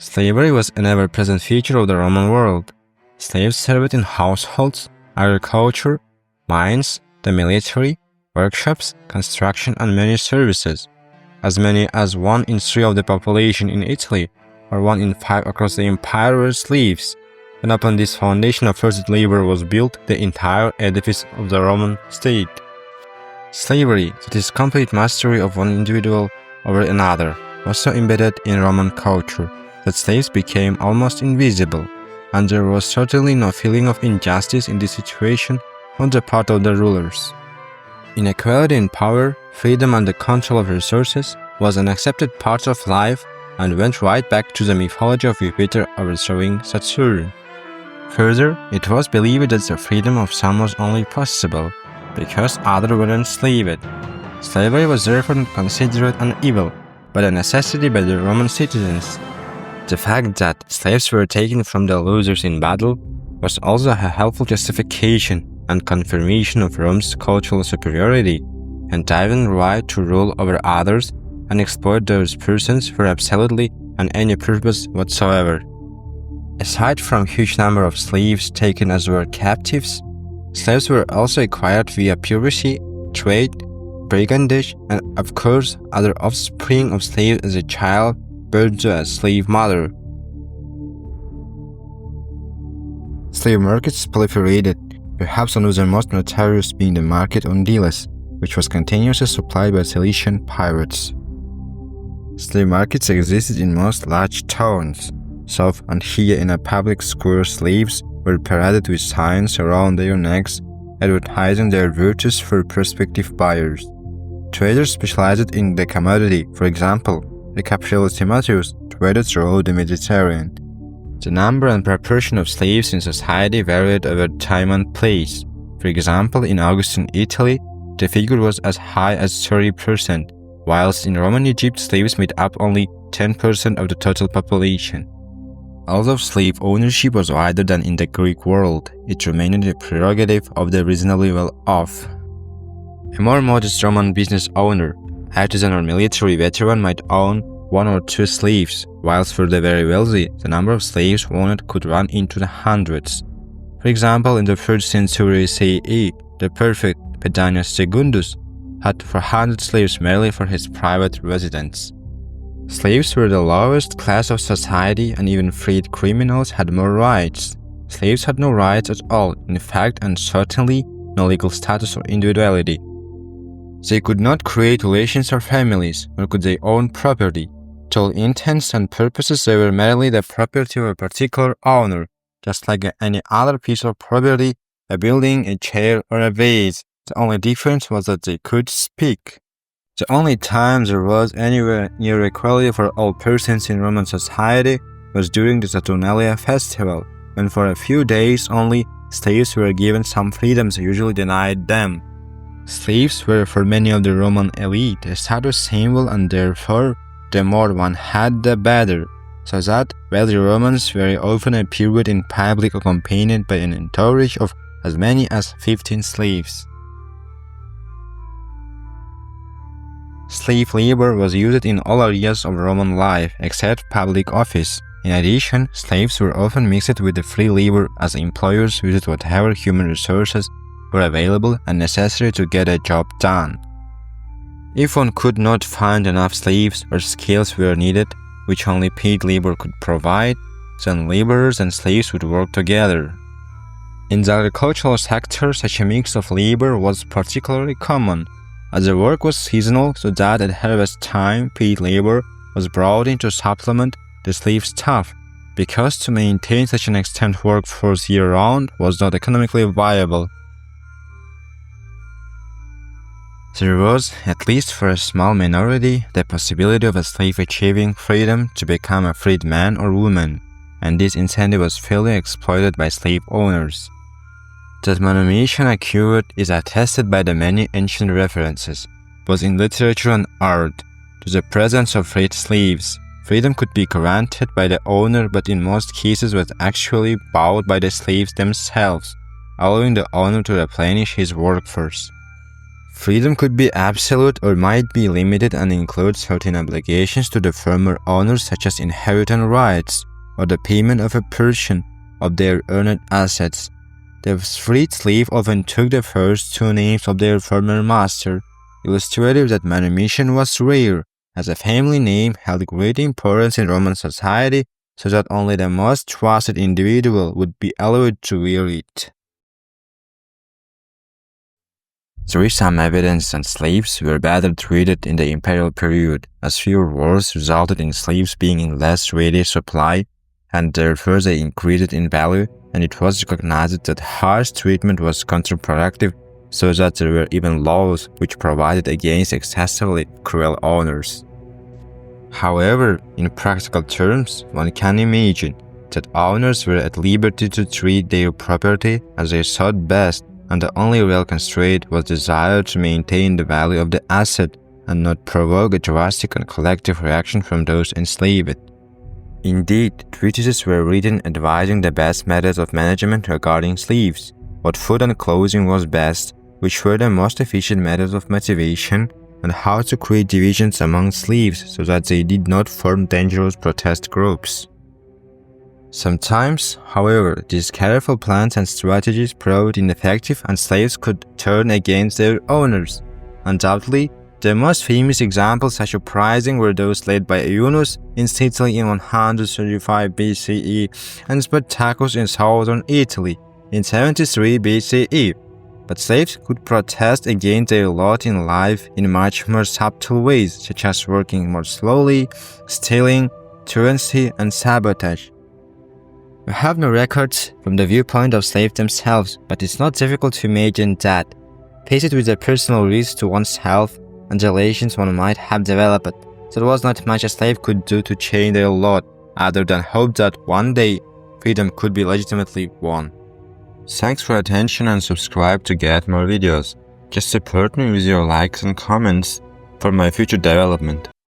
Slavery was an ever-present feature of the Roman world. Slaves served in households, agriculture, mines, the military, workshops, construction, and many services. As many as 1 in 3 of the population in Italy, or 1 in 5 across the empire, were slaves. And upon this foundation of forced labor was built the entire edifice of the Roman state. Slavery, that is complete mastery of one individual over another, was so embedded in Roman culture that slaves became almost invisible, and there was certainly no feeling of injustice in this situation on the part of the rulers. Inequality in power, freedom, and the control of resources was an accepted part of life and went right back to the mythology of Jupiter overthrowing Saturn. Further, it was believed that the freedom of some was only possible because others were enslaved. Slavery was therefore not considered an evil, but a necessity by the Roman citizens. The fact that slaves were taken from the losers in battle was also a helpful justification and confirmation of Rome's cultural superiority and even right to rule over others and exploit those persons for absolutely and any purpose whatsoever. Aside from huge number of slaves taken as were captives, slaves were also acquired via piracy, trade, brigandage, and of course other offspring of slaves as a child born to a slave mother. Slave markets proliferated, perhaps one of the most notorious being the market on Delos, which was continuously supplied by Cilician pirates. Slave markets existed in most large towns. So, and here in a public square, slaves were paraded with signs around their necks advertising their virtues for prospective buyers. Traders specialized in the commodity, for example, the Capitolus Timotheus traded throughout the Mediterranean. The number and proportion of slaves in society varied over time and place. For example, in Augustan Italy, the figure was as high as 30%, whilst in Roman Egypt slaves made up only 10% of the total population. Although slave ownership was wider than in the Greek world, it remained the prerogative of the reasonably well-off. A more modest Roman business owner, artisan or military veteran might own 1 or 2 slaves, whilst for the very wealthy, the number of slaves owned could run into the hundreds. For example, in the 3rd century CE, the prefect Pedanius Secundus had 400 slaves merely for his private residence. Slaves were the lowest class of society, and even freed criminals had more rights. Slaves had no rights at all, in fact, and certainly no legal status or individuality. They could not create relations or families, nor could they own property. To all intents and purposes, they were merely the property of a particular owner, just like any other piece of property, a building, a chair, or a vase. The only difference was that they could speak. The only time there was anywhere near equality for all persons in Roman society was during the Saturnalia festival, when for a few days only slaves were given some freedoms usually denied them. Slaves were for many of the Roman elite a status symbol, and therefore the more one had the better, so that wealthy Romans very often appeared in public accompanied by an entourage of as many as 15 slaves. Slave labor was used in all areas of Roman life except public office. In addition, slaves were often mixed with the free labor as employers used whatever human resources were available and necessary to get a job done. If one could not find enough slaves or skills were needed, which only paid labor could provide, then laborers and slaves would work together. In the agricultural sector, such a mix of labor was particularly common, as the work was seasonal, so that at harvest time paid labor was brought in to supplement the slave staff, because to maintain such an extent workforce year-round was not economically viable. There was, at least for a small minority, the possibility of a slave achieving freedom to become a freed man or woman, and this incentive was fully exploited by slave owners. That manumission occurred is attested by the many ancient references, both in literature and art, to the presence of freed slaves. Freedom could be granted by the owner, but in most cases was actually bought by the slaves themselves, allowing the owner to replenish his workforce. Freedom could be absolute or might be limited and include certain obligations to the former owners such as inheritance rights or the payment of a portion of their earned assets. The freed slave often took the first two names of their former master, illustrating that manumission was rare, as a family name held great importance in Roman society, so that only the most trusted individual would be allowed to wear it. There is some evidence that slaves were better treated in the imperial period, as fewer wars resulted in slaves being in less ready supply, and therefore they increased in value, and it was recognized that harsh treatment was counterproductive, so that there were even laws which provided against excessively cruel owners. However, in practical terms, one can imagine that owners were at liberty to treat their property as they thought best, and the only real constraint was desire to maintain the value of the asset and not provoke a drastic and collective reaction from those enslaved. Indeed, treatises were written advising the best methods of management regarding slaves, what food and clothing was best, which were the most efficient methods of motivation, and how to create divisions among slaves so that they did not form dangerous protest groups. Sometimes, however, these careful plans and strategies proved ineffective and slaves could turn against their owners. Undoubtedly, the most famous examples such uprisings were those led by Yunus in Sicily in 135 BCE and Spartacus in southern Italy in 73 BCE. But slaves could protest against their lot in life in much more subtle ways, such as working more slowly, stealing, truancy, and sabotage. We have no records from the viewpoint of slaves themselves, but it's not difficult to imagine that, faced with the personal risk to one's health and relations one might have developed, there was not much a slave could do to change their lot, other than hope that one day freedom could be legitimately won. Thanks for attention and subscribe to get more videos. Just support me with your likes and comments for my future development.